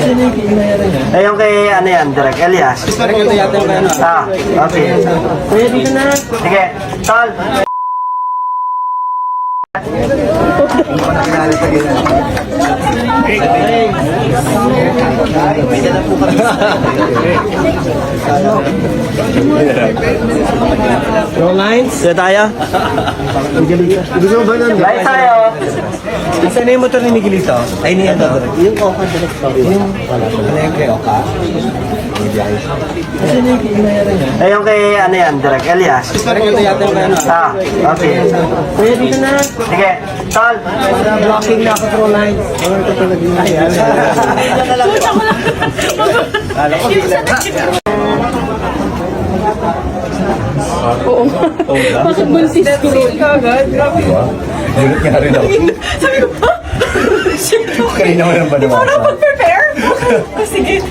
Eh, yung kay, ano yan, Direk Elias. Ah, okay. Kuya, dito na. Sige, tol. Roll lines. Sige tayo. Light tayo. Isa na yung motor ni Miguelito? Ay, niya ito. Yung Oka Direk to. Ano yung kay Oka? Eh, yung kay, ano yan, Direk Elias. Ah, okay. Kuya, dito na. Sige, tol. Blocking na ako sa roll lines. Ayan. Oo. Bakit buntis ko? Unit nga rin ako. Sabi ko pa? Kanina mo nang ba naman? Prepare? Sige.